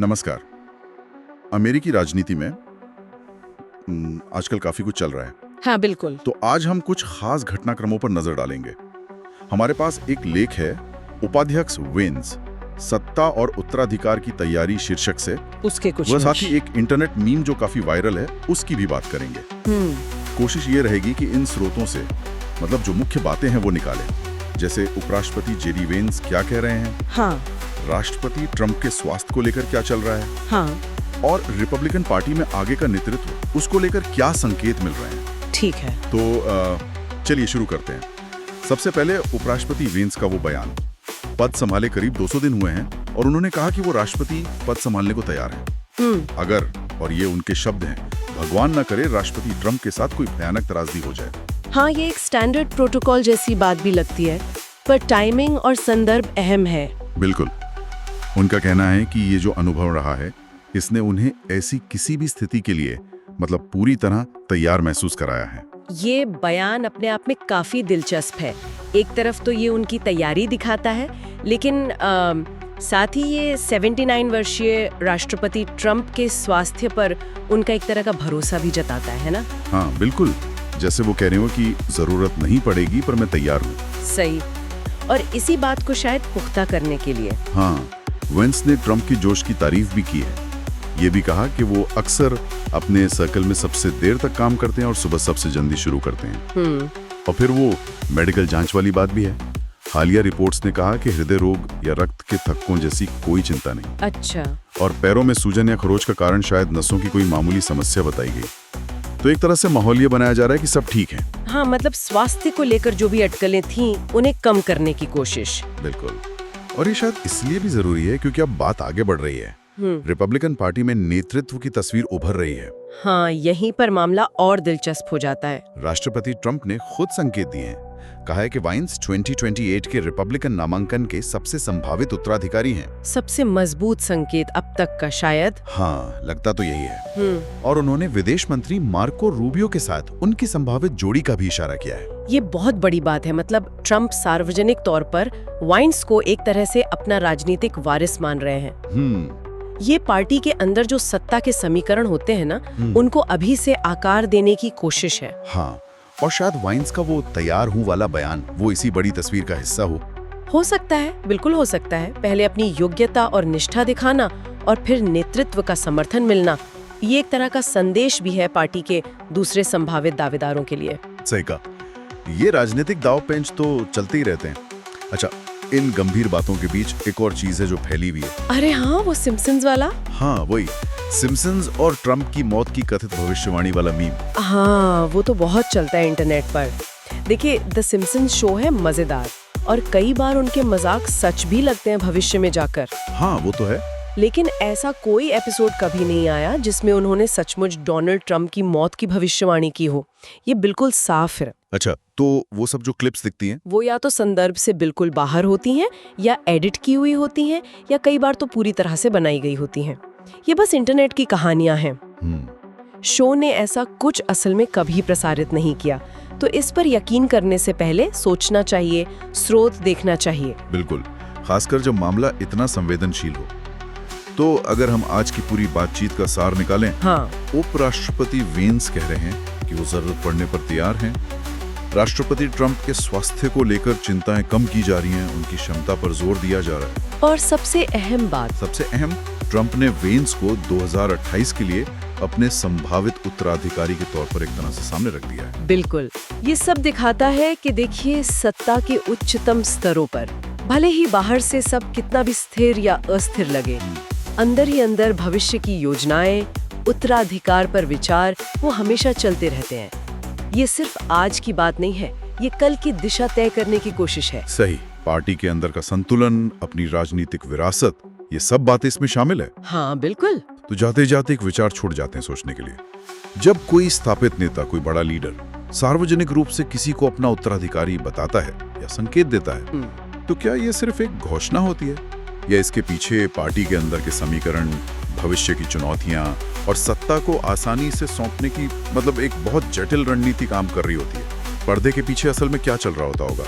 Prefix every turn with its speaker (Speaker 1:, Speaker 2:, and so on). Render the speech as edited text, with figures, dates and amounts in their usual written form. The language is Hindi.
Speaker 1: नमस्कार। अमेरिकी राजनीति में आजकल काफी कुछ चल रहा है।
Speaker 2: हाँ बिल्कुल।
Speaker 1: तो आज हम कुछ खास घटनाक्रमों पर नजर डालेंगे। हमारे पास एक लेख है, उपाध्यक्ष वेंस, सत्ता और उत्तराधिकार की तैयारी शीर्षक से।
Speaker 2: उसके कुछ
Speaker 1: वह साथ ही एक इंटरनेट मीम जो काफी वायरल है, उसकी भी बात करेंगे। कोशिश ये रहेगी कि इन स्रोतों से मतलब जो मुख्य बातें हैं वो निकालें। जैसे उपराष्ट्रपति जेडी वेंस क्या कह रहे हैं,
Speaker 2: हाँ
Speaker 1: राष्ट्रपति ट्रंप के स्वास्थ्य को लेकर क्या चल रहा है,
Speaker 2: हाँ
Speaker 1: और रिपब्लिकन पार्टी में आगे का नेतृत्व, उसको लेकर क्या संकेत मिल रहे हैं।
Speaker 2: ठीक है।
Speaker 1: तो चलिए शुरू करते हैं। सबसे पहले उपराष्ट्रपति वेंस का वो बयान। पद संभाले करीब 200 दिन हुए हैं और उन्होंने कहा कि वो राष्ट्रपति पद संभालने को तैयार हैं। अगर, और ये उनके शब्द हैं, भगवान न करे राष्ट्रपति ट्रंप के साथ कोई भयानक त्रासदी हो जाए।
Speaker 2: हाँ, ये एक स्टैंडर्ड प्रोटोकॉल जैसी बात भी लगती है, पर टाइमिंग और संदर्भ अहम है। बिल्कुल।
Speaker 1: उनका कहना है कि ये जो अनुभव रहा है, इसने उन्हें ऐसी किसी भी स्थिति के लिए मतलब पूरी तरह तैयार महसूस कराया है।
Speaker 2: ये बयान अपने आप में काफी दिलचस्प है। एक तरफ तो ये उनकी तैयारी दिखाता है, लेकिन साथ ही ये 79 वर्षीय राष्ट्रपति ट्रंप के स्वास्थ्य पर उनका एक तरह का भरोसा भी जताता है ना।
Speaker 1: हाँ बिल्कुल, जैसे वो कह रहे हो कि जरूरत नहीं पड़ेगी पर मैं तैयार हूँ।
Speaker 2: सही। और इसी बात को शायद पुख्ता करने के लिए।
Speaker 1: हाँ, वेंस ने ट्रंप की जोश की तारीफ भी की है। ये भी कहा कि वो अक्सर अपने सर्कल में सबसे देर तक काम करते हैं और सुबह सबसे जल्दी शुरू करते हैं। और फिर वो मेडिकल जांच वाली बात भी है। हालिया रिपोर्ट्स ने कहा कि हृदय रोग या रक्त के थक्कों जैसी कोई चिंता नहीं।
Speaker 2: अच्छा।
Speaker 1: और पैरों में सूजन या खरोच का कारण शायद नसों की कोई मामूली समस्या बताई गई। तो एक तरह से माहौल ये बनाया जा रहा है कि सब ठीक है।
Speaker 2: हाँ, मतलब स्वास्थ्य को लेकर जो भी अटकलें थीं, उन्हें कम करने की कोशिश।
Speaker 1: बिल्कुल। और ये शायद इसलिए भी जरूरी है क्योंकि अब बात आगे बढ़ रही है। रिपब्लिकन पार्टी में नेतृत्व की तस्वीर उभर रही है।
Speaker 2: हाँ, यहीं पर मामला और दिलचस्प हो जाता है।
Speaker 1: राष्ट्रपति ट्रंप ने खुद संकेत दिए हैं। कहा है कि वाइंस 2028 के रिपब्लिकन नामांकन के सबसे संभावित उत्तराधिकारी हैं।
Speaker 2: सबसे मजबूत संकेत अब तक का शायद।
Speaker 1: हाँ, लगता तो यही है। और उन्होंने विदेश मंत्री मार्को रूबियो के साथ उनकी संभावित जोड़ी का भी इशारा किया है।
Speaker 2: ये बहुत बड़ी बात है। मतलब ट्रंप सार्वजनिक तौर पर वाइंस को एक तरह से अपना राजनीतिक वारिस मान रहे हैं। ये पार्टी के अंदर जो सत्ता के समीकरण होते हैं ना, उनको अभी से आकार देने की कोशिश है।
Speaker 1: हाँ, और शायद वाइंस का वो तैयार हूँ वाला बयान वो इसी बड़ी तस्वीर का हिस्सा हो
Speaker 2: सकता है, बिल्कुल हो सकता है। पहले अपनी योग्यता और निष्ठा दिखाना और फिर नेतृत्व का समर्थन मिलना, ये एक तरह का संदेश भी है पार्टी के दूसरे संभावित दावेदारों के लिए।
Speaker 1: सही कहा। ये राजनीतिक दांव-पेंच तो चलते ही रहते हैं। अच्छा, इन गंभीर बातों के बीच एक और चीज है जो फैली हुई है।
Speaker 2: अरे हाँ, वो सिम्पसन्स वाला।
Speaker 1: हाँ, वही सिम्पसन्स और ट्रंप की मौत की कथित भविष्यवाणी वाला मीम।
Speaker 2: हाँ, वो तो बहुत चलता है इंटरनेट पर। देखिए, द सिम्पसन्स शो है मजेदार और कई बार उनके मजाक सच भी लगते हैं भविष्य में जाकर।
Speaker 1: हाँ, वो तो है।
Speaker 2: लेकिन ऐसा कोई एपिसोड कभी नहीं आया जिसमें उन्होंने सचमुच डोनाल्ड ट्रंप की मौत की भविष्यवाणी की हो। ये बिल्कुल साफ है।
Speaker 1: अच्छा, तो वो सब जो क्लिप्स दिखती हैं,
Speaker 2: वो या तो संदर्भ से बिल्कुल बाहर होती हैं, या एडिट की हुई होती हैं, या कई बार तो पूरी तरह से बनाई गई होती हैं। ये बस इंटरनेट की कहानियां हैं। शो ने ऐसा कुछ असल में कभी प्रसारित नहीं किया, तो इस पर यकीन करने से पहले सोचना चाहिए, स्रोत देखना चाहिए।
Speaker 1: बिल्कुल, खासकर जब मामला इतना संवेदनशील हो। तो अगर हम आज की पूरी बातचीत का सार निकालें,
Speaker 2: हाँ,
Speaker 1: उपराष्ट्रपति वेंस कह रहे हैं कि वो जरूरत पड़ने पर तैयार हैं। राष्ट्रपति ट्रंप के स्वास्थ्य को लेकर चिंताएं कम की जा रही हैं, उनकी क्षमता पर जोर दिया जा रहा है।
Speaker 2: और सबसे अहम बात,
Speaker 1: सबसे अहम, ट्रंप ने वेंस को 2028 के लिए अपने संभावित उत्तराधिकारी के तौर पर एक तरह से सामने रख दिया है।
Speaker 2: बिल्कुल, ये सब दिखाता है कि देखिए, सत्ता के उच्चतम स्तरों पर भले ही बाहर से सब कितना भी स्थिर या अस्थिर लगे, अंदर ही अंदर भविष्य की योजनाएं, उत्तराधिकार पर विचार, वो हमेशा चलते रहते हैं। ये सिर्फ आज की बात नहीं है, ये कल की दिशा तय करने की कोशिश है।
Speaker 1: सही। पार्टी के अंदर का संतुलन, अपनी राजनीतिक विरासत, ये सब बातें इसमें शामिल है।
Speaker 2: हाँ बिल्कुल।
Speaker 1: तो जाते जाते एक विचार छोड़ जाते हैं सोचने के लिए। जब कोई स्थापित नेता, कोई बड़ा लीडर सार्वजनिक रूप से किसी को अपना उत्तराधिकारी बताता है या संकेत देता है, तो क्या ये सिर्फ एक घोषणा होती है, या इसके पीछे पार्टी के अंदर के समीकरण, भविष्य की चुनौतियां और सत्ता को आसानी से सौंपने की मतलब एक बहुत जटिल रणनीति काम कर रही होती है? पर्दे के पीछे असल में क्या चल रहा होता होगा?